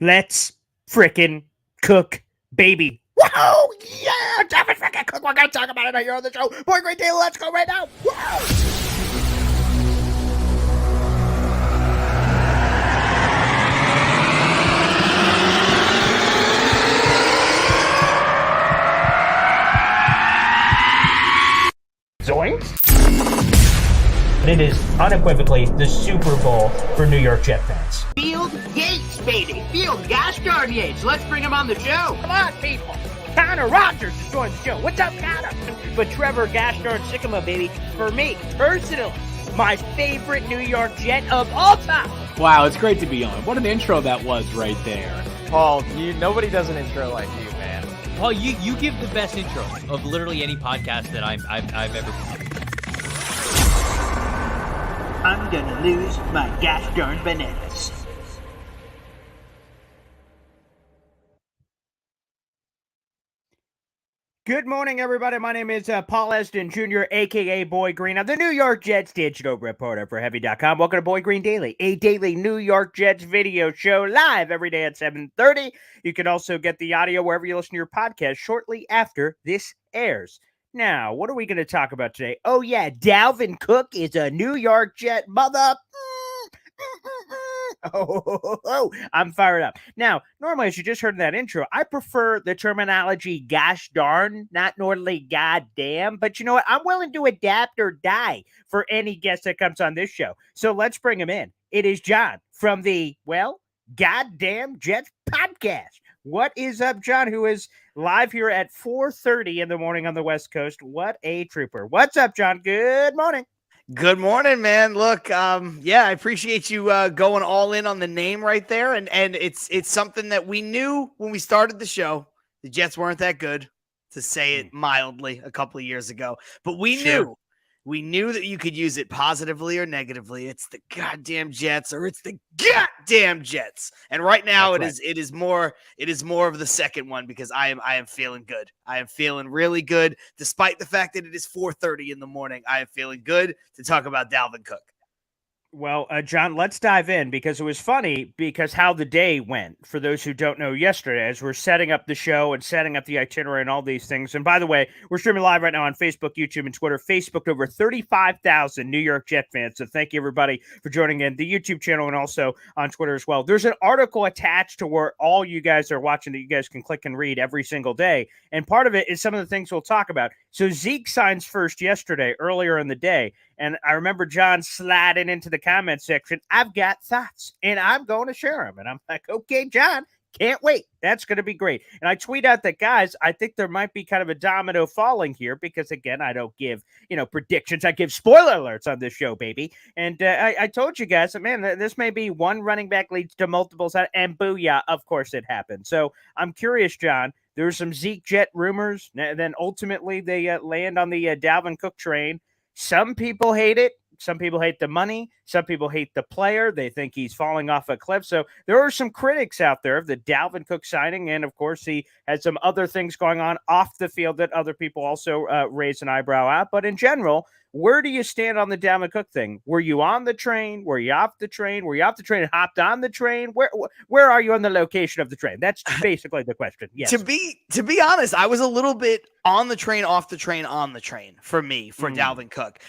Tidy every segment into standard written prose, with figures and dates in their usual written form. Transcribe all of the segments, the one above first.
Let's frickin' cook, baby. Whoa! Yeah! Dalvin frickin' Cook. We're gonna talk about it here on the show. Boy, great deal. Let's go right now. Whoa! Zoinks! It is unequivocally the Super Bowl for New York Jet fans. Field Yates, baby. Field gosh darn Yates. Let's bring him on the show. Come on, people. Connor Rogers is joining the show. What's up, Connor? But Trevor gosh darn Sycamore, baby, for me, personally, my favorite New York Jet of all time. Wow, it's great to be on. What an intro that was right there. Paul, nobody does an intro like you, man. Paul, you give the best intro of literally any podcast that I've ever been. I'm gonna lose my gosh darn bananas. Good morning, everybody. My name is Paul Eston Jr., a.k.a. Boy Green. I'm the New York Jets digital reporter for Heavy.com. Welcome to Boy Green Daily, a daily New York Jets video show live every day at 7:30. You can also get the audio wherever you listen to your podcast shortly after this airs. Now, what are we going to talk about today? Oh, yeah, Dalvin Cook is a New York Jet mother. Oh, I'm fired up. Now, normally, as you just heard in that intro, I prefer the terminology gosh darn, not normally goddamn. But you know what? I'm willing to adapt or die for any guest that comes on this show. So let's bring him in. It is John from the, Goddamn Jets podcast. What is up, John, who is live here at 4:30 in the morning on the West Coast? What a trooper. What's up, John? Good morning. Good morning, man. Look, I appreciate you going all in on the name right there. And it's something that we knew when we started the show. The Jets weren't that good, to say it mildly, a couple of years ago. But we knew that you could use it positively or negatively. It's the goddamn Jets, or it's the goddamn Jets. And right now it is more of the second one, because I am feeling good. I am feeling really good, despite the fact that it is 4:30 in the morning. I am feeling good to talk about Dalvin Cook. Well, John, let's dive in, because it was funny because how the day went, for those who don't know, yesterday, as we're setting up the show and setting up the itinerary and all these things. And by the way, we're streaming live right now on Facebook, YouTube, and Twitter. Facebook, over 35,000 New York Jet fans. So thank you, everybody, for joining in the YouTube channel and also on Twitter as well. There's an article attached to where all you guys are watching that you guys can click and read every single day. And part of it is some of the things we'll talk about. So Zeke signs first yesterday, earlier in the day. And I remember John sliding into the comment section, I've got thoughts, and I'm going to share them. And I'm like, okay, John, can't wait. That's going to be great. And I tweet out that, guys, I think there might be kind of a domino falling here, because, again, I don't give, predictions. I give spoiler alerts on this show, baby. And I told you guys that, man, this may be one running back leads to multiples, and booyah, of course it happened. So I'm curious, John. There's some Zeke Jet rumors. And then ultimately they land on the Dalvin Cook train. Some people hate it. Some people hate the money. Some people hate the player. They think he's falling off a cliff. So there are some critics out there of the Dalvin Cook signing. And, of course, he had some other things going on off the field that other people also raise an eyebrow at. But in general, where do you stand on the Dalvin Cook thing? Were you on the train? Were you off the train? Were you off the train and hopped on the train? Where are you on the location of the train? That's basically the question. Yes. To be honest, I was a little bit on the train, off the train, on the train for Dalvin Cook.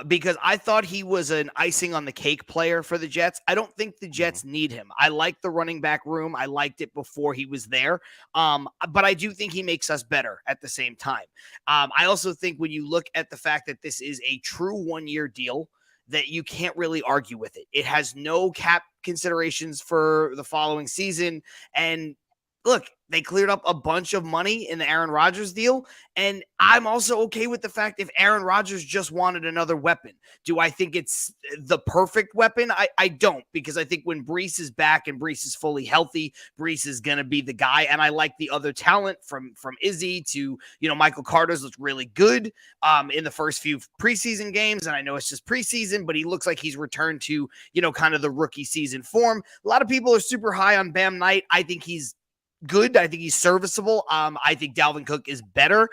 Because I thought he was an icing on the cake player for the Jets. I don't think the Jets need him. I like the running back room. I liked it before he was there. But I do think he makes us better at the same time. I also think when you look at the fact that this is a true 1-year deal, that you can't really argue with it. It has no cap considerations for the following season. And look, they cleared up a bunch of money in the Aaron Rodgers deal. And I'm also okay with the fact if Aaron Rodgers just wanted another weapon. Do I think it's the perfect weapon? I don't, because I think when Breece is back and Breece is fully healthy, Breece is going to be the guy. And I like the other talent from Izzy to, Michael Carter's looked really good in the first few preseason games. And I know it's just preseason, but he looks like he's returned to, kind of the rookie season form. A lot of people are super high on Bam Knight. I think he's good. I think he's serviceable. I think Dalvin Cook is better,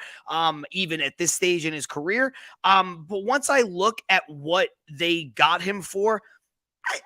even at this stage in his career. But once I look at what they got him for,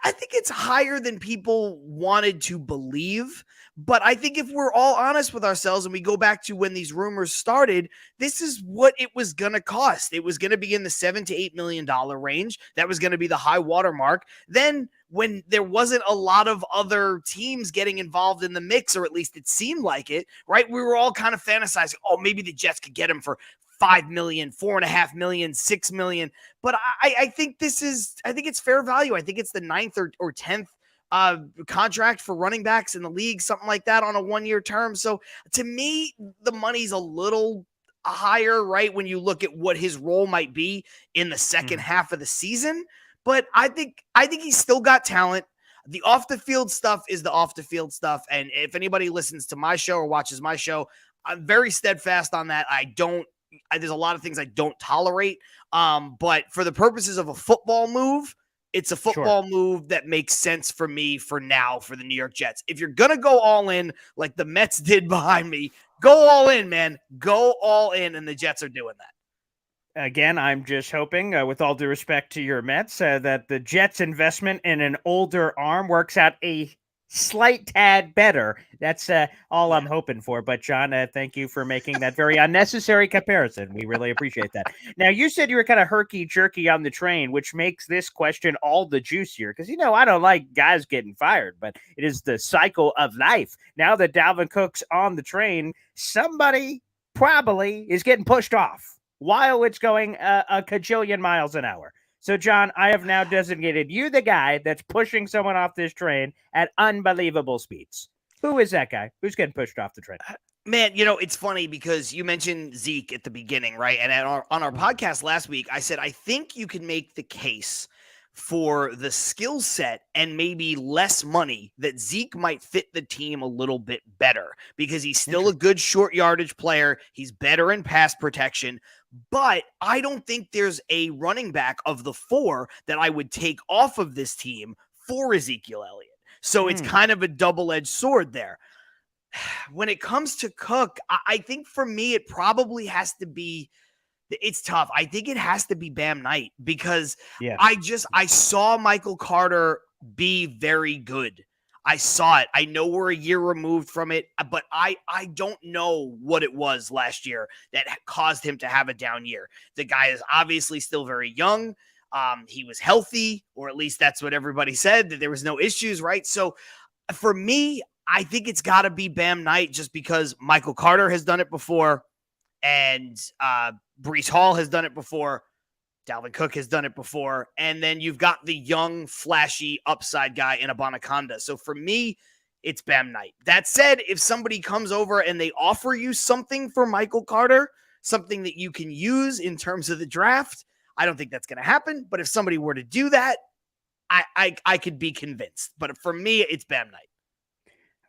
I think it's higher than people wanted to believe. But I think if we're all honest with ourselves and we go back to when these rumors started, this is what it was going to cost. It was going to be in the $7 to $8 million range. That was going to be the high water mark. Then when there wasn't a lot of other teams getting involved in the mix, or at least it seemed like it, right? We were all kind of fantasizing, oh, maybe the Jets could get him for $5 million, $4.5 million, $6 million. But I think I think it's fair value. I think it's the 9th or 10th contract for running backs in the league, something like that on a 1-year term. So to me, the money's a little higher, right? When you look at what his role might be in the second half of the season. But I think he's still got talent. The off the field stuff is the off the field stuff. And if anybody listens to my show or watches my show, I'm very steadfast on that. There's a lot of things I don't tolerate. But for the purposes of a football move, it's a football move that makes sense for me for now for the New York Jets. If you're going to go all in like the Mets did behind me, go all in, man. Go all in, and the Jets are doing that. Again, I'm just hoping, with all due respect to your Mets, that the Jets' investment in an older arm works out a slight tad better. That's all I'm hoping for. But John, thank you for making that very unnecessary comparison. We really appreciate that. Now, you said you were kind of herky-jerky on the train, which makes this question all the juicier because, I don't like guys getting fired, but it is the cycle of life. Now that Dalvin Cook's on the train, somebody probably is getting pushed off while it's going a cajillion miles an hour. So, John, I have now designated you the guy that's pushing someone off this train at unbelievable speeds. Who is that guy? Who's getting pushed off the train? Man, it's funny because you mentioned Zeke at the beginning, right? And on our podcast last week, I said, I think you can make the case for the skill set and maybe less money that Zeke might fit the team a little bit better because he's still a good short yardage player. He's better in pass protection. But I don't think there's a running back of the 4 that I would take off of this team for Ezekiel Elliott. So it's kind of a double-edged sword there. When it comes to Cook, I think for me, it probably has to be, it's tough. I think it has to be Bam Knight because I saw Michael Carter be very good. I saw it. I know we're a year removed from it, but I don't know what it was last year that caused him to have a down year. The guy is obviously still very young. He was healthy, or at least that's what everybody said, that there was no issues, right? So for me, I think it's got to be Bam Knight just because Michael Carter has done it before and Breece Hall has done it before. Dalvin Cook has done it before. And then you've got the young, flashy upside guy in Abanaconda. So for me, it's Bam Knight. That said, if somebody comes over and they offer you something for Michael Carter, something that you can use in terms of the draft, I don't think that's going to happen. But if somebody were to do that, I could be convinced. But for me, it's Bam Knight.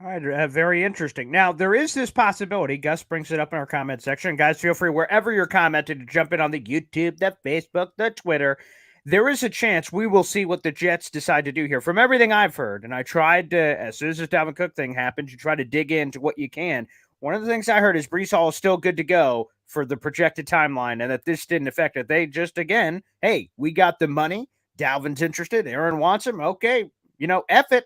All right, very interesting. Now, there is this possibility. Gus brings it up in our comment section. Guys, feel free, wherever you're commenting, to jump in on the YouTube, the Facebook, the Twitter. There is a chance we will see what the Jets decide to do here. From everything I've heard, and I tried to, as soon as this Dalvin Cook thing happens, you try to dig into what you can. One of the things I heard is Breece Hall is still good to go for the projected timeline, and that this didn't affect it. They just, again, hey, we got the money. Dalvin's interested. Aaron wants him. Okay, F it.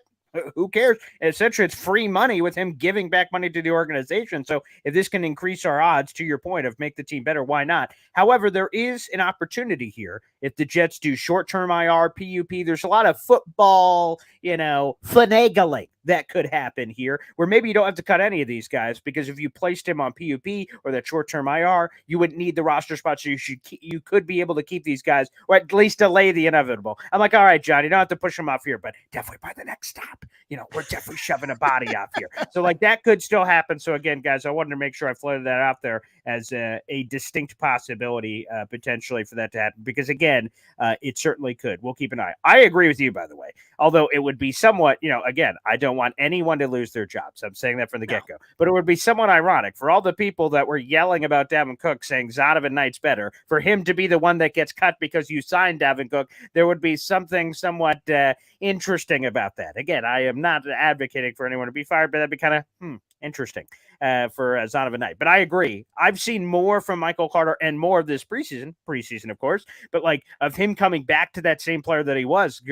Who cares? Essentially, it's free money with him giving back money to the organization. So if this can increase our odds, to your point of make the team better, why not? However, there is an opportunity here. If the Jets do short-term IR, PUP, there's a lot of football, finagling that could happen here, where maybe you don't have to cut any of these guys because if you placed him on PUP or that short-term IR, you wouldn't need the roster spot, so you could be able to keep these guys or at least delay the inevitable. I'm like, all right, John, you don't have to push them off here, but definitely by the next stop, we're definitely shoving a body off here. So that could still happen. So again, guys, I wanted to make sure I floated that out there as a distinct possibility potentially for that to happen because again, it certainly could. We'll keep an eye. I agree with you, by the way, although it would be somewhat, again, I don't want anyone to lose their jobs. I'm saying that from the get-go. But it would be somewhat ironic for all the people that were yelling about Dalvin Cook saying Zonovan Knight's better, for him to be the one that gets cut because you signed Dalvin Cook. There would be something somewhat interesting about that. Again, I am not advocating for anyone to be fired, but that'd be kind of interesting for Zonovan Knight. But I agree. I've seen more from Michael Carter and more of this preseason, of course, but like of him coming back to that same player that he was,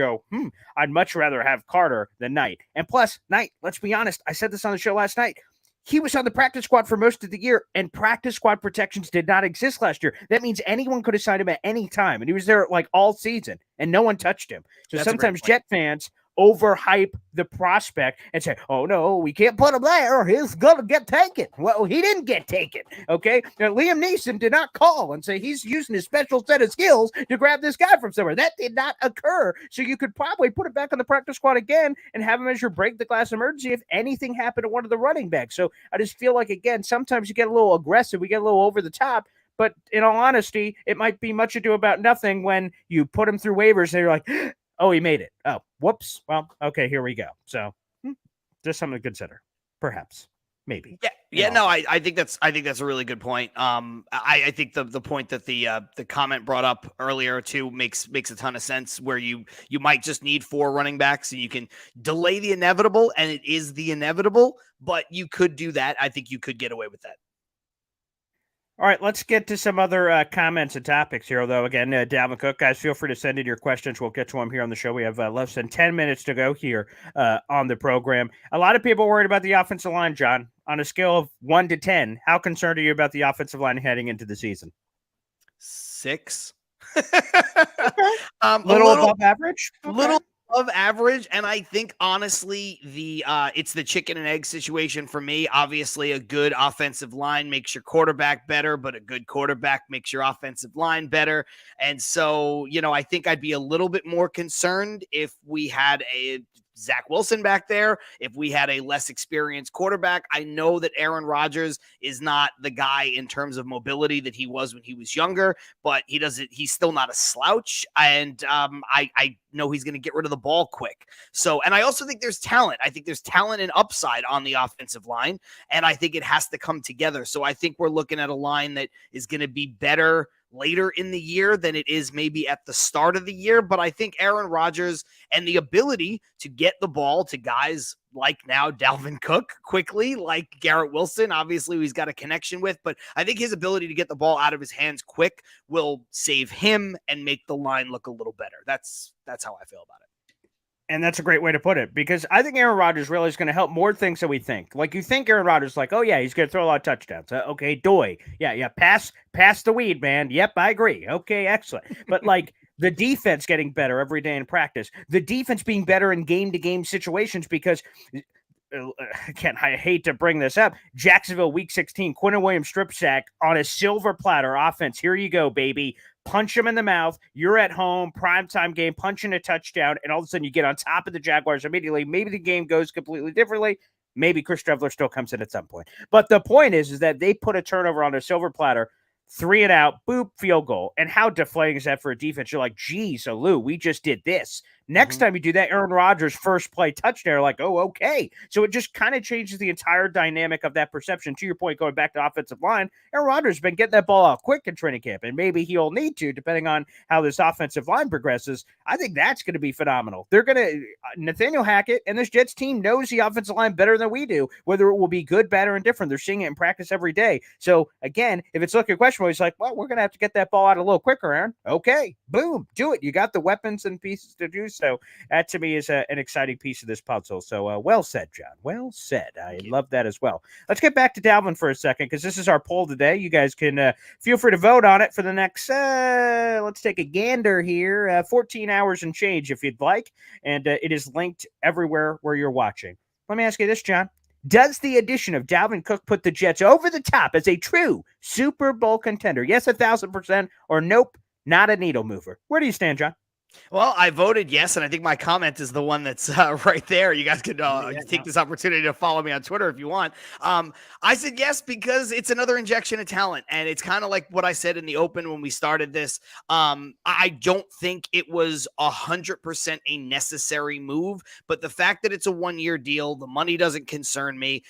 I'd much rather have Carter than Knight. And plus, Knight, let's be honest, I said this on the show last night, he was on the practice squad for most of the year, and practice squad protections did not exist last year. That means anyone could have signed him at any time, and he was there like all season, and no one touched him. So sometimes Jet fans overhype the prospect and say, oh, no, we can't put him there. He's going to get taken. Well, he didn't get taken, okay? Now, Liam Neeson did not call and say he's using his special set of skills to grab this guy from somewhere. That did not occur. So you could probably put it back on the practice squad again and have him as your break-the-glass emergency if anything happened to one of the running backs. So I just feel like, again, sometimes you get a little aggressive. We get a little over the top. But in all honesty, it might be much ado about nothing when you put him through waivers and you're like, oh, he made it. Oh, whoops. Well, okay, here we go. So just something to consider, perhaps, maybe. Yeah. No, I think that's a really good point. I think the point that the comment brought up earlier too makes a ton of sense. Where you might just need 4 running backs, and you can delay the inevitable, and it is the inevitable. But you could do that. I think you could get away with that. All right, let's get to some other comments and topics here, though. Again, Dalvin Cook, guys, feel free to send in your questions. We'll get to them here on the show. We have less than 10 minutes to go here on the program. A lot of people are worried about the offensive line, John. On a scale of 1 to 10, how concerned are you about the offensive line heading into the season? 6. Little above average? Okay. Little above average, and I think honestly it's the chicken and egg situation for me. Obviously, a good offensive line makes your quarterback better, but a good quarterback makes your offensive line better. And so, I think I'd be a little bit more concerned if we had a Zach Wilson back there, if we had a less experienced quarterback. I know that Aaron Rodgers is not the guy in terms of mobility that he was when he was younger, but he's still not a slouch. And I know he's going to get rid of the ball quick. So, and I also think there's talent. I think there's talent and upside on the offensive line, and I think it has to come together. So I think we're looking at a line that is going to be better later in the year than it is maybe at the start of the year. But I think Aaron Rodgers and the ability to get the ball to guys like now Dalvin Cook quickly, like Garrett Wilson, obviously who he's got a connection with, but I think his ability to get the ball out of his hands quick will save him and make the line look a little better. That's how I feel about it. And that's a great way to put it, because I think Aaron Rodgers really is going to help more things than we think. Like, you think Aaron Rodgers, like, oh, yeah, he's going to throw a lot of touchdowns. Okay, doy. Yeah, pass the weed, man. Yep, I agree. Okay, excellent. But, like, the defense getting better every day in practice, the defense being better in game-to-game situations, because again, I hate to bring this up. Jacksonville Week 16, Quinton Williams strip sack on a silver platter offense. Here you go, baby. Punch him in the mouth. You're at home, primetime game, punching a touchdown, and all of a sudden you get on top of the Jaguars immediately. Maybe the game goes completely differently. Maybe Chris Trevler still comes in at some point. But the point is that they put a turnover on a silver platter, 3 and out, boop, field goal. And how deflating is that for a defense? You're like, geez, Lou, we just did this. Next time you do that, Aaron Rodgers' first play touchdown, you're like, oh, okay. So it just kind of changes the entire dynamic of that perception. To your point, going back to offensive line, Aaron Rodgers has been getting that ball out quick in training camp, and maybe he'll need to, depending on how this offensive line progresses. I think that's going to be phenomenal. They're going to Nathaniel Hackett and this Jets team knows the offensive line better than we do, whether it will be good, bad, or indifferent. They're seeing it in practice every day. So again, if it's looking questionable, he's like, well, we're going to have to get that ball out a little quicker, Aaron. Okay, boom, do it. You got the weapons and pieces to do so. That to me is an exciting piece of this puzzle. So well said, John. Well said. I love that as well. Let's get back to Dalvin for a second, because this is our poll today. You guys can feel free to vote on it for the next, let's take a gander here, 14 hours and change if you'd like. And it is linked everywhere where you're watching. Let me ask you this, John. Does the addition of Dalvin Cook put the Jets over the top as a true Super Bowl contender? Yes, 1,000%, or nope, not a needle mover. Where do you stand, John? Well, I voted yes, and I think my comment is the one that's right there. You guys could take this opportunity to follow me on Twitter if you want. I said yes because it's another injection of talent, and it's kind of like what I said in the open when we started this. I don't think it was 100% a necessary move, but the fact that it's a 1-year deal, the money doesn't concern me.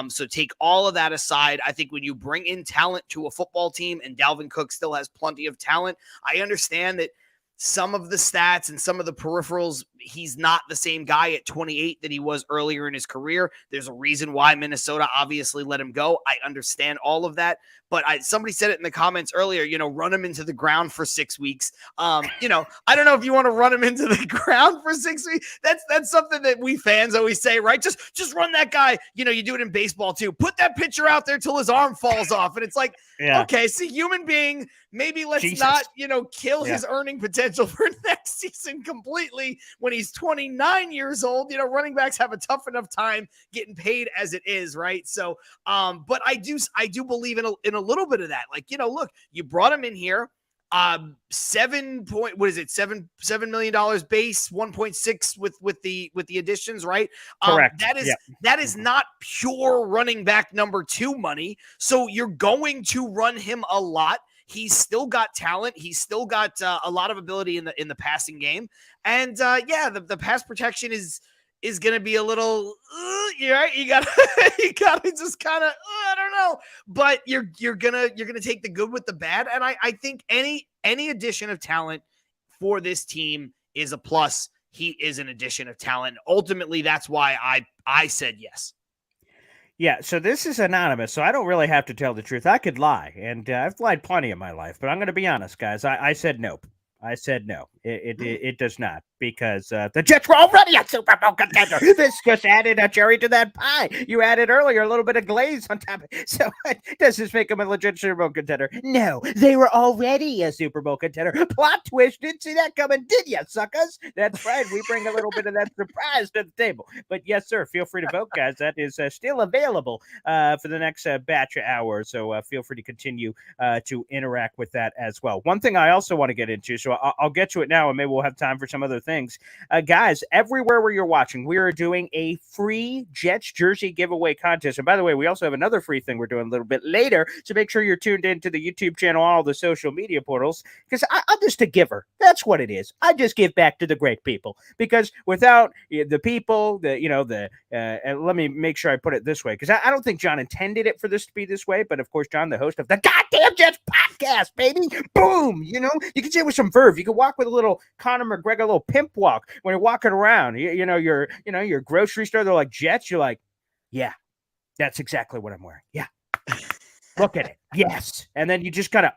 So take all of that aside. I think when you bring in talent to a football team, and Dalvin Cook still has plenty of talent, I understand that some of the stats and some of the peripherals, he's not the same guy at 28 that he was earlier in his career. There's a reason why Minnesota obviously let him go. I understand all of that, but somebody said it in the comments earlier, run him into the ground for 6 weeks. I don't know if you want to run him into the ground for 6 weeks. That's something that we fans always say, right? Just run that guy. You do it in baseball too. Put that pitcher out there till his arm falls off. And it's like, okay, see, human being, maybe let's not, kill his earning potential for next season completely when he's 29 years old. Running backs have a tough enough time getting paid as it is, right? So, but I do believe in a little bit of that. Like, look, you brought him in here. $7 million base, 1.6 with the additions, right? Correct. That is not pure running back number 2 money. So you're going to run him a lot. He's still got talent. He's still got a lot of ability in the passing game. And the pass protection is going to be a little, right? You got to just kind of, I don't know, but you're going to take the good with the bad. And I think any addition of talent for this team is a plus. He is an addition of talent. Ultimately, that's why I said yes. Yeah, so this is anonymous, so I don't really have to tell the truth. I could lie, and I've lied plenty in my life, but I'm going to be honest, guys. I said nope. I said no. It does not, because the Jets were already a Super Bowl contender. This just added a cherry to that pie. You added earlier a little bit of glaze on top. So does this make them a legit Super Bowl contender? No, they were already a Super Bowl contender. Plot twist. Didn't see that coming, did ya, suckers? That's right. We bring a little bit of that surprise to the table. But yes, sir, feel free to vote, guys. That is still available for the next batch of hours. So feel free to continue to interact with that as well. One thing I also want to get into, so I'll get to it now, and maybe we'll have time for some other things. Guys, everywhere where you're watching, we are doing a free Jets jersey giveaway contest. And by the way, we also have another free thing we're doing a little bit later, so make sure you're tuned into the YouTube channel, all the social media portals, because I'm just a giver. That's what it is. I just give back to the great people, because without the people, and let me make sure I put it this way, because I don't think John intended it for this to be this way, but of course, John, the host of the goddamn Jets podcast, baby, boom, you can say it with some verve. You can walk with a little Conor McGregor, a little pimp walk when you're walking around. Your grocery store, they're like, Jets. You're like, yeah, that's exactly what I'm wearing. Yeah. Look at it. Yes. And then you just kind of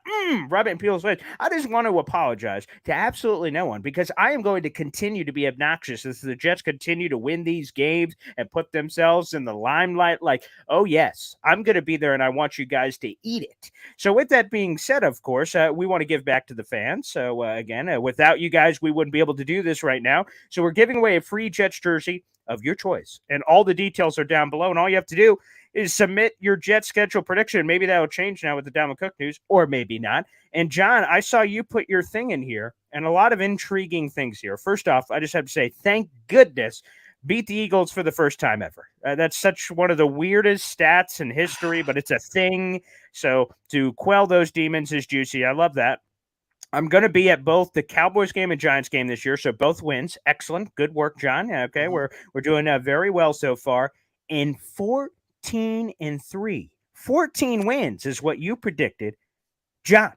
rub it in people's face. I just want to apologize to absolutely no one, because I am going to continue to be obnoxious as the Jets continue to win these games and put themselves in the limelight. Like, oh, yes, I'm going to be there, and I want you guys to eat it. So with that being said, of course, we want to give back to the fans. So again, without you guys, we wouldn't be able to do this right now. So we're giving away a free Jets jersey of your choice. And all the details are down below. And all you have to do is submit your Jet schedule prediction. Maybe that will change now with the Dalvin Cook news, or maybe not. And John, I saw you put your thing in here, and a lot of intriguing things here. First off, I just have to say, thank goodness, beat the Eagles for the first time ever. That's such one of the weirdest stats in history, but it's a thing. So to quell those demons is juicy. I love that. I'm going to be at both the Cowboys game and Giants game this year, so both wins. Excellent. Good work, John. Okay, we're doing very well so far. In 14-3. 14 wins is what you predicted. John,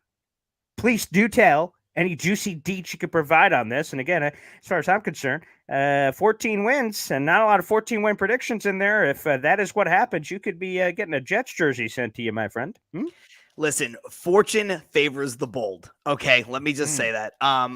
please do tell any juicy deets you could provide on this. And again, as far as I'm concerned, 14 wins and not a lot of 14-win predictions in there. If that is what happens, you could be getting a Jets jersey sent to you, my friend. Listen, fortune favors the bold. Okay, let me just say that.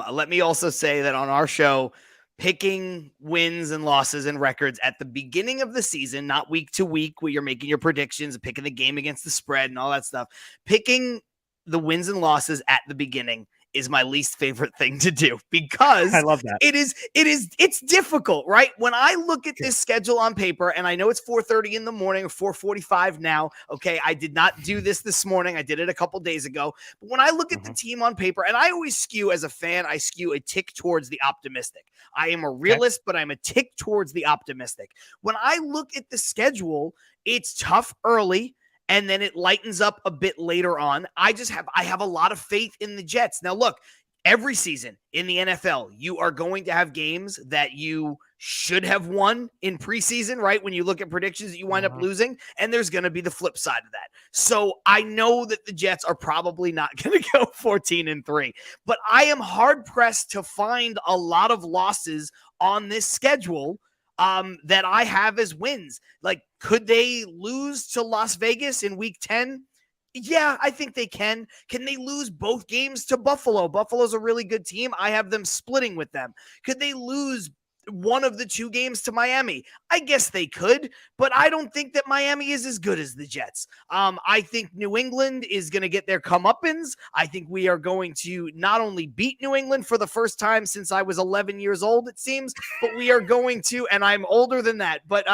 Let me also say that on our show, picking wins and losses and records at the beginning of the season, not week to week where you're making your predictions and picking the game against the spread and all that stuff. Picking the wins and losses at the beginning is my least favorite thing to do because I love that. it's difficult, right? When I look at this schedule on paper, and I know it's 4:30 in the morning or 4:45 now. Okay, I did not do this morning. I did it a couple days ago. But when I look at the team on paper, and I always skew as a fan, I skew a tick towards the optimistic. I am a realist, but I'm a tick towards the optimistic. When I look at the schedule, it's tough early, and then it lightens up a bit later on. I have a lot of faith in the Jets. Now, look, every season in the NFL, you are going to have games that you should have won in preseason, right? When you look at predictions that you wind up losing, and there's going to be the flip side of that. So I know that the Jets are probably not going to go 14-3, but I am hard pressed to find a lot of losses on this schedule that I have as wins. Like, could they lose to Las Vegas in week 10? Yeah, I think they can. Can they lose both games to Buffalo? Buffalo's a really good team. I have them splitting with them. Could they lose one of the two games to Miami? I guess they could, but I don't think that Miami is as good as the Jets. I think New England is going to get their comeuppance. I think we are going to not only beat New England for the first time since I was 11 years old, it seems, but we are going to, and I'm older than that, but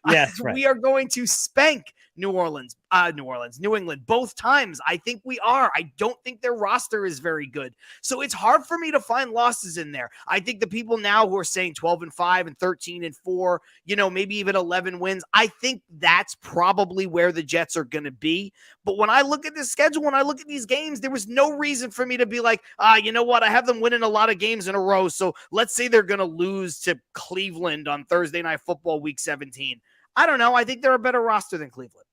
yes, right. we are going to spank New England, both times. I think we are. I don't think their roster is very good. So it's hard for me to find losses in there. I think the people now who are saying 12-5 and 13-4, maybe even 11 wins, I think that's probably where the Jets are going to be. But when I look at this schedule, when I look at these games, there was no reason for me to be like, you know what? I have them winning a lot of games in a row. So let's say they're going to lose to Cleveland on Thursday Night Football week 17. I don't know. I think they're a better roster than Cleveland.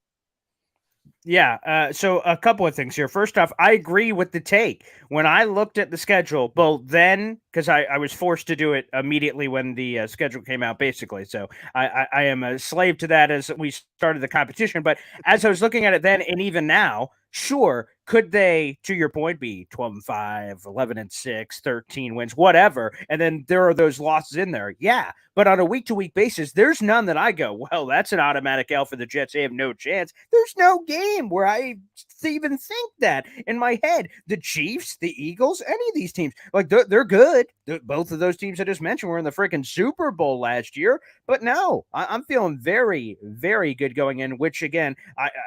Yeah. So a couple of things here. First off, I agree with the take. When I looked at the schedule, both then, because I was forced to do it immediately when the schedule came out, basically. So I am a slave to that as we started the competition. But as I was looking at it then and even now, sure, could they, to your point, be 12-5, 11-6, 13 wins, whatever, and then there are those losses in there? Yeah, but on a week-to-week basis, there's none that I go, well, that's an automatic L for the Jets. They have no chance. There's no game where I even think that in my head. The Chiefs, the Eagles, any of these teams, like they're good. Both of those teams I just mentioned were in the freaking Super Bowl last year. But no, I'm feeling very, very good going in, which, again,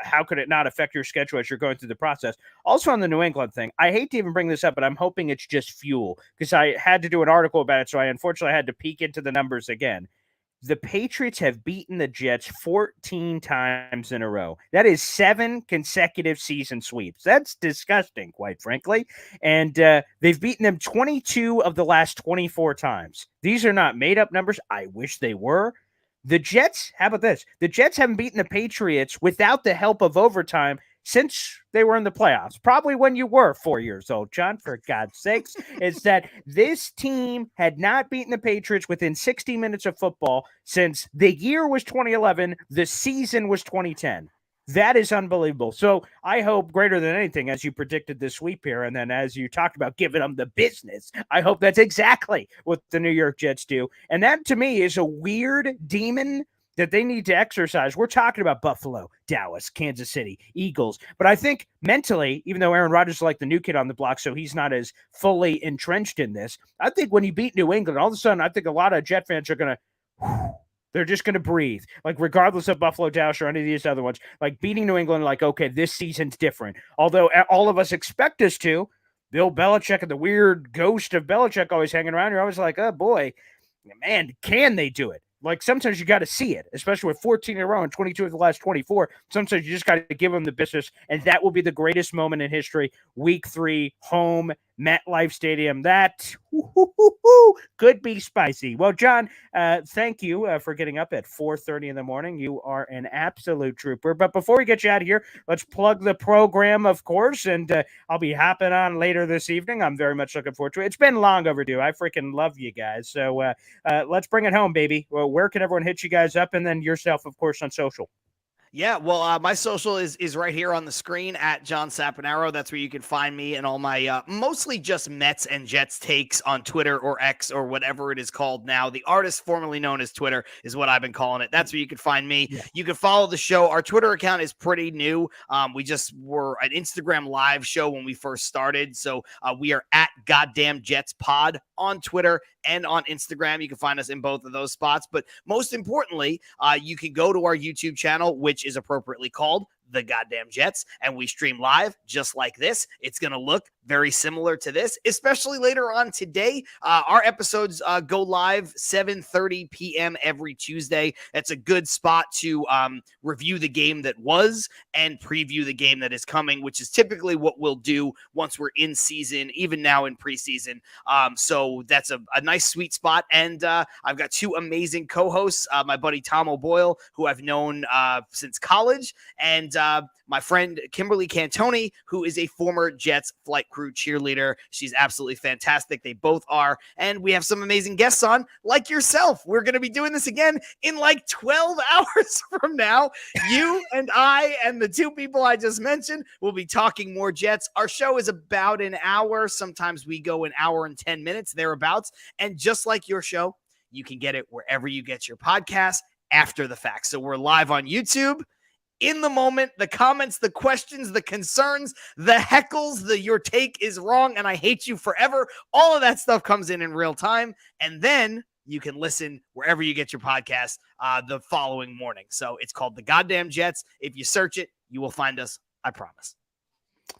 how could it not affect your schedule as you're going through the process? Also on the New England thing, I hate to even bring this up, but I'm hoping it's just fuel because I had to do an article about it, so I unfortunately had to peek into the numbers again. The Patriots have beaten the Jets 14 times in a row. That is 7 consecutive season sweeps. That's disgusting, quite frankly. And they've beaten them 22 of the last 24 times. These are not made-up numbers. I wish they were. The Jets, how about this? The Jets haven't beaten the Patriots without the help of overtime since they were in the playoffs, probably when you were 4 years old, John, for God's sakes. Is that this team had not beaten the Patriots within 60 minutes of football since the year was 2011, the season was 2010. That is unbelievable. So I hope, greater than anything, as you predicted this sweep here, and then as you talked about giving them the business, I hope that's exactly what the New York Jets do. And that, to me, is a weird demon that they need to exercise. We're talking about Buffalo, Dallas, Kansas City, Eagles. But I think mentally, even though Aaron Rodgers is like the new kid on the block, so he's not as fully entrenched in this, I think when you beat New England, all of a sudden, I think a lot of Jet fans are going to, they're just going to breathe. Like, regardless of Buffalo, Dallas, or any of these other ones, like beating New England, like, okay, this season's different. Although all of us expect us to. Bill Belichick and the weird ghost of Belichick always hanging around. You're always like, oh, boy, man, can they do it? Like, sometimes you got to see it, especially with 14 in a row and 22 of the last 24. Sometimes you just got to give them the business, and that will be the greatest moment in history. Week 3, home, MetLife Stadium. That could be spicy. Well, John, thank you for getting up at 4:30 in the morning. You are an absolute trooper. But before we get you out of here, let's plug the program, of course, and I'll be hopping on later this evening. I'm very much looking forward to it. It's been long overdue. I freaking love you guys. So let's bring it home, baby. Well, where can everyone hit you guys up? And then yourself, of course, on social. Yeah, well, my social is right here on the screen at John Saponaro. That's where you can find me and all my mostly just Mets and Jets takes on Twitter or X or whatever it is called now. The artist formerly known as Twitter is what I've been calling it. That's where you can find me. Yeah. You can follow the show. Our Twitter account is pretty new. We just were an Instagram live show when we first started. So we are at Goddamn Jets Pod on Twitter and on Instagram. You can find us in both of those spots. But most importantly, you can go to our YouTube channel, which is appropriately called The Goddamn Jets, and we stream live just like this. It's going to look very similar to this, especially later on today. Our episodes go live 7:30 p.m. every Tuesday. That's a good spot to review the game that was and preview the game that is coming, which is typically what we'll do once we're in season, even now in preseason. So that's a nice sweet spot. And I've got two amazing co-hosts, my buddy Tom O'Boyle, who I've known since college, and my friend Kimberly Cantoni, who is a former Jets flight crew cheerleader. She's absolutely fantastic. They both are. And we have some amazing guests on, like yourself. We're going to be doing this again in like 12 hours from now. You and I and the two people I just mentioned will be talking more Jets. Our show is about an hour. Sometimes we go an hour and 10 minutes, thereabouts. And just like your show, you can get it wherever you get your podcast after the fact. So we're live on YouTube. In the moment, the comments, the questions, the concerns, the heckles, the your take is wrong and I hate you forever. All of that stuff comes in real time. And then you can listen wherever you get your podcast the following morning. So it's called The Goddamn Jets. If you search it, you will find us. I promise.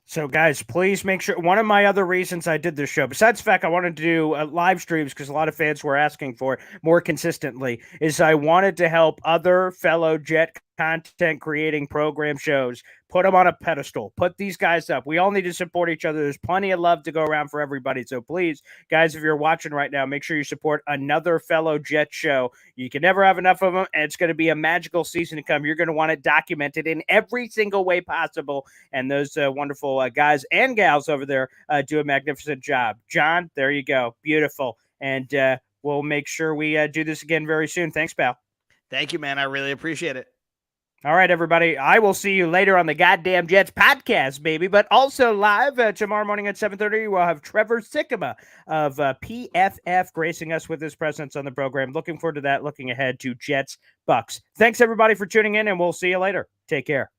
So, guys, please make sure. One of my other reasons I did this show, besides the fact I wanted to do live streams because a lot of fans were asking for it more consistently, is I wanted to help other fellow Jet content creating program shows put them on a pedestal, put these guys up. We all need to support each other. There's plenty of love to go around for everybody. So please, guys, if you're watching right now, make sure you support another fellow Jet show. You can never have enough of them, and it's going to be a magical season to come. You're going to want it documented in every single way possible, and those wonderful guys and gals over there do a magnificent job. John, there you go. Beautiful. And we'll make sure we do this again very soon. Thanks, pal. Thank you, man. I really appreciate it. All right, everybody. I will see you later on the Goddamn Jets podcast, baby. But also live tomorrow morning at 7:30, we'll have Trevor Sikkema of PFF gracing us with his presence on the program. Looking forward to that. Looking ahead to Jets Bucks. Thanks, everybody, for tuning in, and we'll see you later. Take care.